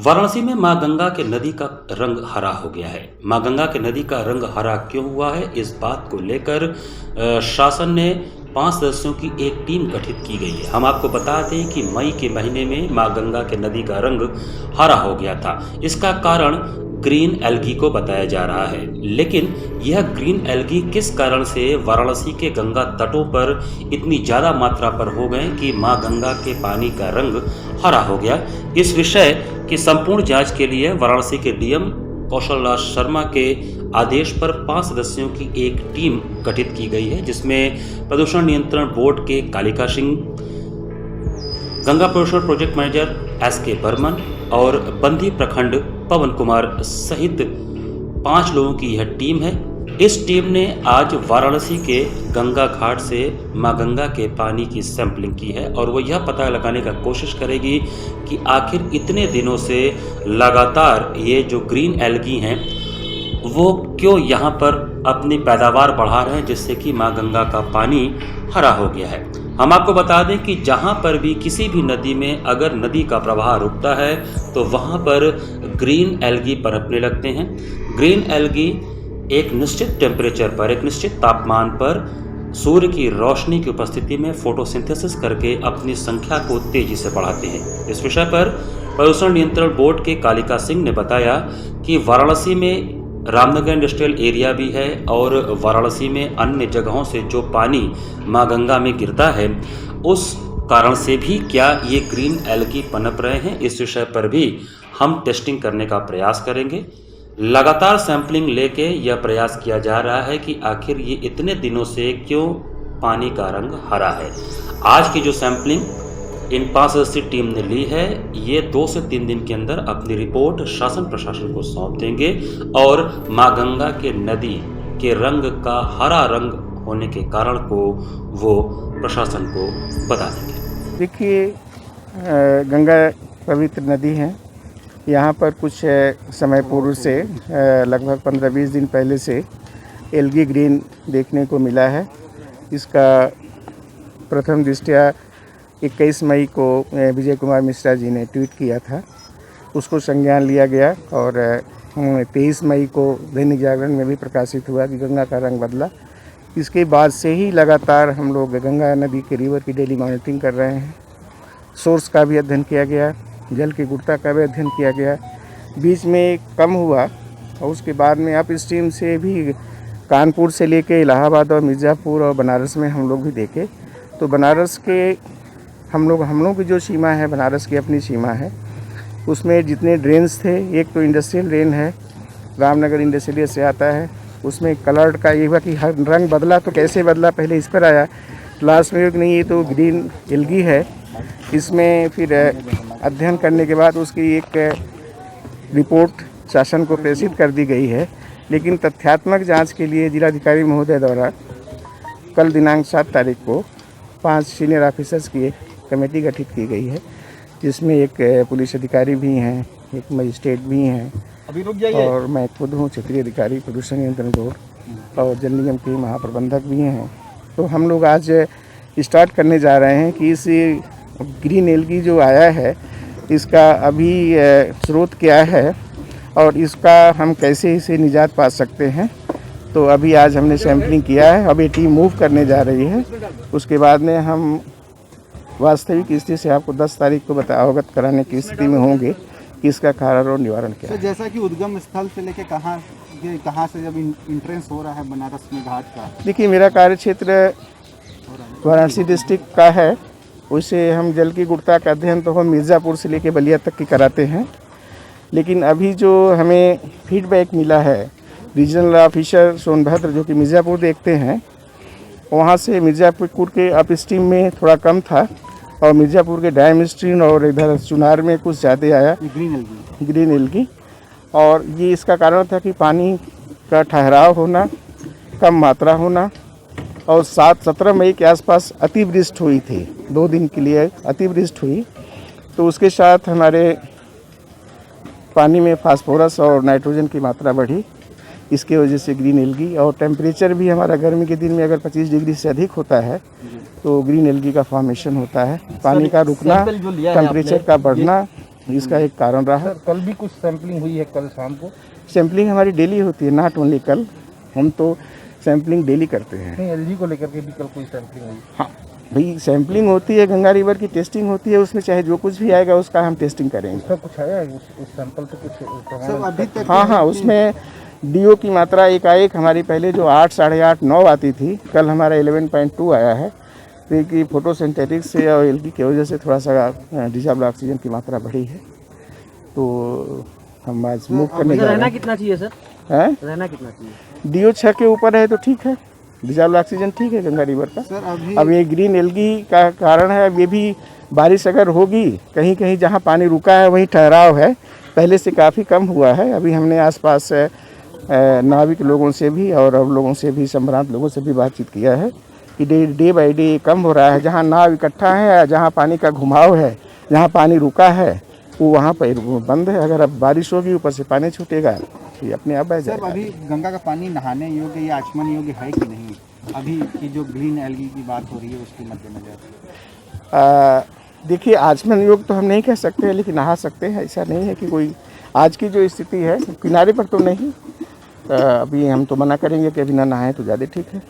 वाराणसी में मां गंगा के नदी का रंग हरा हो गया है। मां गंगा के नदी का रंग हरा क्यों हुआ है, इस बात को लेकर शासन ने 5 सदस्यों की एक टीम गठित की गई है। हम आपको बता दें कि मई के महीने में मां गंगा के नदी का रंग हरा हो गया था। इसका कारण ग्रीन एल्गी को बताया जा रहा है, लेकिन यह ग्रीन एल्गी किस कारण से वाराणसी के गंगा तटों पर इतनी ज़्यादा मात्रा पर हो गए कि मां गंगा के पानी का रंग हरा हो गया, इस विषय की संपूर्ण जांच के लिए वाराणसी के डीएम कौशल राज शर्मा के आदेश पर 5 सदस्यों की एक टीम गठित की गई है, जिसमें प्रदूषण नियंत्रण बोर्ड के कालिका सिंह, गंगा प्रदूषण प्रोजेक्ट मैनेजर एसके बर्मन और बंदी प्रखंड पवन कुमार सहित 5 लोगों की यह टीम है। इस टीम ने आज वाराणसी के गंगा घाट से मां गंगा के पानी की सैंपलिंग की है और वो यह पता लगाने का कोशिश करेगी कि आखिर इतने दिनों से लगातार ये जो ग्रीन एल्गी हैं वो क्यों यहाँ पर अपनी पैदावार बढ़ा रहे हैं, जिससे कि मां गंगा का पानी हरा हो गया है। हम आपको बता दें कि जहाँ पर भी किसी भी नदी में अगर नदी का प्रवाह रुकता है तो वहाँ पर ग्रीन एल्गी पनपने लगते हैं। ग्रीन एल्गी एक निश्चित टेम्परेचर पर, एक निश्चित तापमान पर सूर्य की रोशनी की उपस्थिति में फोटोसिंथेसिस करके अपनी संख्या को तेजी से बढ़ाते हैं। इस विषय पर प्रदूषण नियंत्रण बोर्ड के कालिका सिंह ने बताया कि वाराणसी में रामनगर इंडस्ट्रियल एरिया भी है और वाराणसी में अन्य जगहों से जो पानी मां गंगा में गिरता है उस कारण से भी क्या ये ग्रीन एल्गी पनप रहे हैं, इस विषय पर भी हम टेस्टिंग करने का प्रयास करेंगे। लगातार सैंपलिंग लेके यह प्रयास किया जा रहा है कि आखिर ये इतने दिनों से क्यों पानी का रंग हरा है। आज की जो सैंपलिंग इन 5 सदस्यीय टीम ने ली है, ये 2 से 3 दिन के अंदर अपनी रिपोर्ट शासन प्रशासन को सौंप देंगे और मां गंगा के नदी के रंग का हरा रंग होने के कारण को वो प्रशासन को बता देंगे। देखिए, गंगा पवित्र नदी है। यहाँ पर कुछ समय पूर्व से लगभग 15-20 दिन पहले से एल्गी ग्रीन देखने को मिला है। इसका प्रथम दृष्टया 21 मई को विजय कुमार मिश्रा जी ने ट्वीट किया था, उसको संज्ञान लिया गया और 23 मई को दैनिक जागरण में भी प्रकाशित हुआ कि गंगा का रंग बदला। इसके बाद से ही लगातार हम लोग गंगा नदी के रिवर की डेली मॉनिटरिंग कर रहे हैं। सोर्स का भी अध्ययन किया गया, जल की गुणवत्ता का भी अध्ययन किया गया। बीच में कम हुआ और उसके बाद में अप स्ट्रीम से भी कानपुर से लेके इलाहाबाद और मिर्ज़ापुर और बनारस में हम लोग भी देखे। तो बनारस के हम लोग की जो सीमा है, बनारस की अपनी सीमा है, उसमें जितने ड्रेन्स थे, एक तो इंडस्ट्रियल ड्रेन है, रामनगर इंडस्ट्रियल से आता है, उसमें कलर का ये हुआ कि हर रंग बदला। तो कैसे बदला, पहले इस पर आया, लास्ट में नहीं ये तो ग्रीन एल्गी है। इसमें फिर अध्ययन करने के बाद उसकी एक रिपोर्ट शासन को प्रेषित कर दी गई है, लेकिन तथ्यात्मक जांच के लिए जिलाधिकारी महोदय द्वारा कल दिनांक 7 तारीख को 5 सीनियर ऑफिसर्स की एक कमेटी गठित की गई है, जिसमें एक पुलिस अधिकारी भी हैं, एक मजिस्ट्रेट भी हैं और मैं खुद हूँ क्षेत्रीय अधिकारी प्रदूषण नियंत्रण बोर्ड और जल निगम के महाप्रबंधक भी हैं। तो हम लोग आज स्टार्ट करने जा रहे हैं कि इस ग्रीन एल्गी जो आया है इसका अभी स्रोत क्या है और इसका हम कैसे इसे निजात पा सकते हैं। तो अभी आज हमने सैंपलिंग किया है, अभी टीम मूव करने जा रही है। उसके बाद में हम वास्तविक स्थिति से आपको 10 तारीख को अवगत कराने की स्थिति में होंगे कि इसका कारण और निवारण क्या है। जैसा कि उद्गम स्थल से लेके कहाँ से जब इंट्रेंस हो रहा है बनारस में घाट का। देखिए, मेरा कार्य क्षेत्र वाराणसी डिस्ट्रिक्ट का है, उससे हम जल की गुणवत्ता का अध्ययन तो हम मिर्ज़ापुर से लेके बलिया तक की कराते हैं। लेकिन अभी जो हमें फीडबैक मिला है रीजनल ऑफिसर सोनभद्र जो कि मिर्ज़ापुर देखते हैं, वहाँ से मिर्ज़ापुर के अप स्ट्रीम में थोड़ा कम था और मिर्ज़ापुर के डायम स्ट्रीम और इधर चुनार में कुछ ज़्यादा आया ग्रीन एल्गी। और ये इसका कारण था कि पानी का ठहराव होना, कम मात्रा होना और 17 मई के आसपास अतिवृष्टि हुई थी, 2 दिन के लिए अतिवृष्टि हुई। तो उसके साथ हमारे पानी में फास्फोरस और नाइट्रोजन की मात्रा बढ़ी, इसके वजह से ग्रीन एल्गी। और टेम्परेचर भी हमारा गर्मी के दिन में अगर 25 डिग्री से अधिक होता है तो ग्रीन एल्गी का फॉर्मेशन होता है। पानी का रुकना, टेम्परेचर का बढ़ना इसका एक कारण रहा। सर कल भी कुछ सैंपलिंग हुई है, कल शाम को? सैम्पलिंग हमारी डेली होती है, नॉट ओनली कल, हम तो सैम्पलिंग डेली करते हैं। नहीं, एलजी को लेकर के भी कल कोई सैंपलिंग हुई? हाँ भाई, सैम्पलिंग होती है, गंगा रिवर की टेस्टिंग होती है, उसमें चाहे जो कुछ भी आएगा उसका हम टेस्टिंग करेंगे। सर कुछ आया है उस सैंपल से कुछ प्रमाण? सर अभी तक हाँ, उसमें डीओ की मात्रा एकाएक हमारी पहले जो 8, 8.5, 9 आती थी, कल हमारा 11.2 आया है। तो ये कि फोटोसिंथेटिक से और एलगी की वजह से थोड़ा सा डिजॉल्व्ड ऑक्सीजन की मात्रा बढ़ी है, तो हम आज मूव करने जा रहे रहना हैं। कितना चाहिए सर? हैं? रहना कितना चाहिए? डीओ 6 के ऊपर है तो ठीक है, डिजॉल्व्ड ऑक्सीजन ठीक है गंगा रिवर का। सर अब ये ग्रीन एल्गी का कारण है, अब ये भी बारिश अगर होगी, कहीं कहीं जहाँ पानी रुका है वहीं ठहराव है, पहले से काफ़ी कम हुआ है। अभी हमने आसपास नाविक लोगों से भी और अब लोगों से भी, संभ्रांत लोगों से भी बातचीत किया है कि डे बाई डे कम हो रहा है। जहाँ नाव इकट्ठा है, जहाँ पानी का घुमाव है, जहाँ पानी रुका है, वो वहाँ पर बंद है। अगर अब बारिश होगी, ऊपर से पानी छूटेगा, तो ये अपने आप बह सर जाएगा। अभी गंगा का पानी नहाने योग्य या आचमन योग्य है कि नहीं? अभी की जो ग्रीन एल्गी की बात हो रही है उसके मद्देनजर। देखिए, आचमन योग तो हम नहीं कह सकते, लेकिन नहा सकते हैं। ऐसा नहीं है कि कोई आज की जो स्थिति है, किनारे पर तो नहीं, अभी हम तो मना करेंगे कि अभी ना नहाएं तो ज़्यादा ठीक है।